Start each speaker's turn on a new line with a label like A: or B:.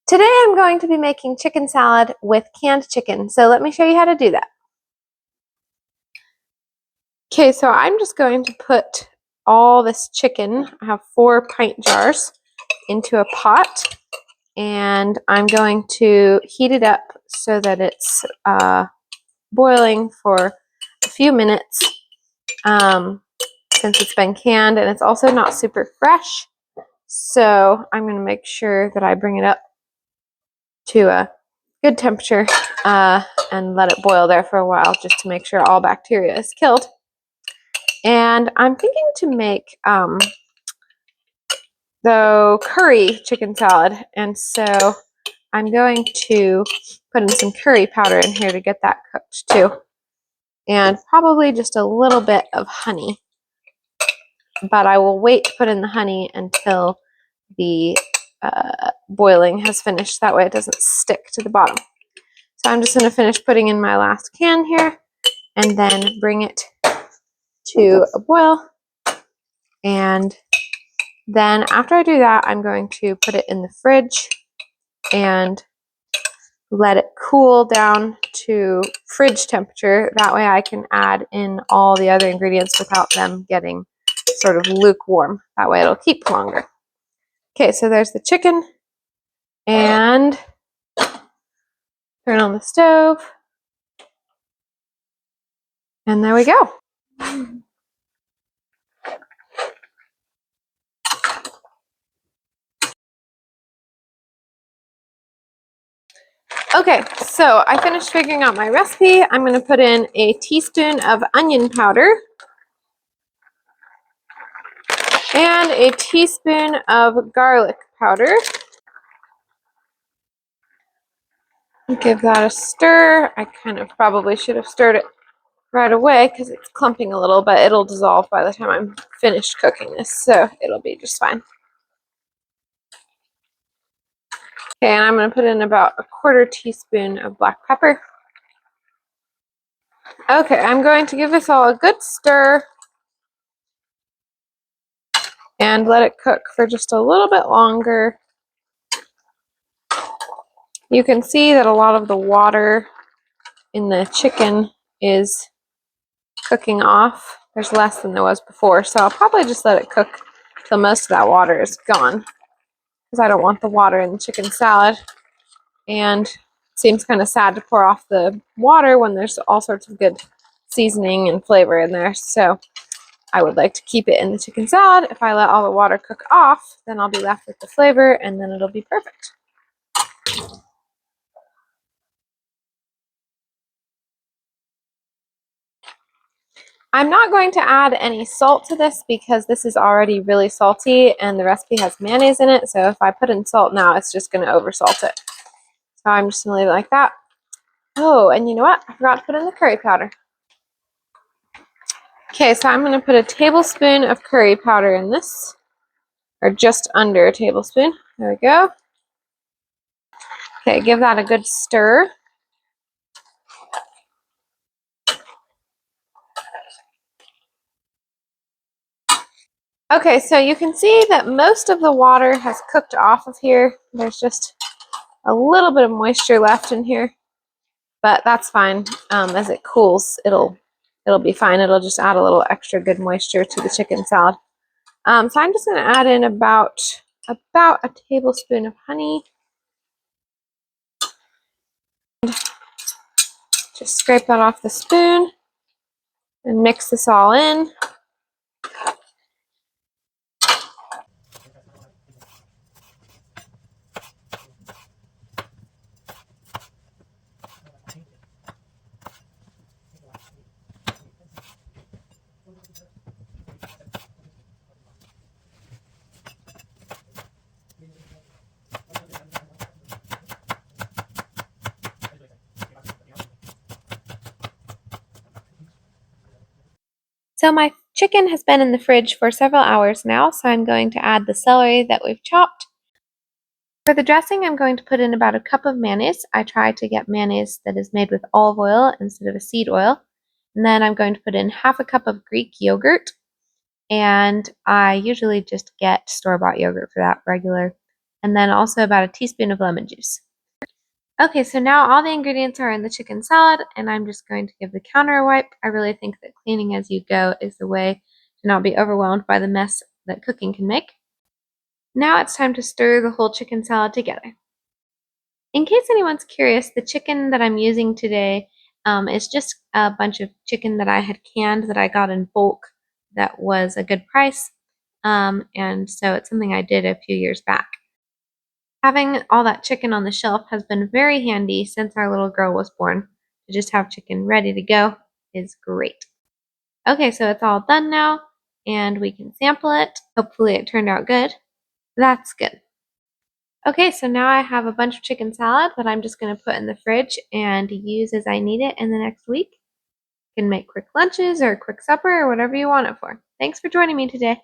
A: Today I'm going to be making chicken salad with canned chicken, so let me show you how to do that. Okay, so I'm just going to put all this chicken, I have 4 pint jars, into a pot, and I'm going to heat it up so that it's boiling for a few minutes since it's been canned, and it's also not super fresh, so I'm going to make sure that I bring it up to a good temperature and let it boil there for a while just to make sure all bacteria is killed. And I'm thinking to make the curry chicken salad, and so I'm going to put in some curry powder in here to get that cooked too, and probably just a little bit of honey, but I will wait to put in the honey until the boiling has finished. That way it doesn't stick to the bottom. So I'm just going to finish putting in my last can here and then bring it to a boil. And then after I do that, I'm going to put it in the fridge and let it cool down to fridge temperature. That way I can add in all the other ingredients without them getting sort of lukewarm. That way it'll keep longer. Okay, so there's the chicken, and turn on the stove. And there we go. Okay, so I finished figuring out my recipe. I'm going to put in a teaspoon of onion powder and a teaspoon of garlic powder. Give that a stir. I kind of probably should have stirred it right away because it's clumping a little, but it'll dissolve by the time I'm finished cooking this, so it'll be just fine. Okay, and I'm going to put in about a 1/4 teaspoon of black pepper. Okay, I'm going to give this all a good stir and let it cook for just a little bit longer. You can see that a lot of the water in the chicken is cooking off. There's less than there was before, so I'll probably just let it cook till most of that water is gone, because I don't want the water in the chicken salad, and it seems kind of sad to pour off the water when there's all sorts of good seasoning and flavor in there, so I would like to keep it in the chicken salad. If I let all the water cook off, then I'll be left with the flavor, and then it'll be perfect. I'm not going to add any salt to this because this is already really salty and the recipe has mayonnaise in it, so if I put in salt now, it's just going to oversalt it. So I'm just going to leave it like that. Oh, and you know what? I forgot to put in the curry powder. Okay, so I'm going to put a tablespoon of curry powder in this, or just under a tablespoon. There we go. Okay, give that a good stir. Okay, so you can see that most of the water has cooked off of here. There's just a little bit of moisture left in here, but that's fine. As it cools, it'll be fine. It'll just add a little extra good moisture to the chicken salad. So I'm just going to add in about a tablespoon of honey. Just scrape that off the spoon and mix this all in. So my chicken has been in the fridge for several hours now, so I'm going to add the celery that we've chopped. For the dressing, I'm going to put in about a cup of mayonnaise. I try to get mayonnaise that is made with olive oil instead of a seed oil. And then I'm going to put in half a cup of Greek yogurt. And I usually just get store-bought yogurt for that, regular. and then also about a teaspoon of lemon juice. Okay, so now all the ingredients are in the chicken salad, and I'm just going to give the counter a wipe. I really think that cleaning as you go is the way to not be overwhelmed by the mess that cooking can make. Now it's time to stir the whole chicken salad together. In case anyone's curious, the chicken that I'm using today is just a bunch of chicken that I had canned that I got in bulk that was a good price. And so it's something I did a few years back. Having all that chicken on the shelf has been very handy since our little girl was born. To just have chicken ready to go is great. Okay, so it's all done now, and we can sample it. Hopefully it turned out good. That's good. Okay, so now I have a bunch of chicken salad that I'm just going to put in the fridge and use as I need it in the next week. You can make quick lunches or a quick supper or whatever you want it for. Thanks for joining me today.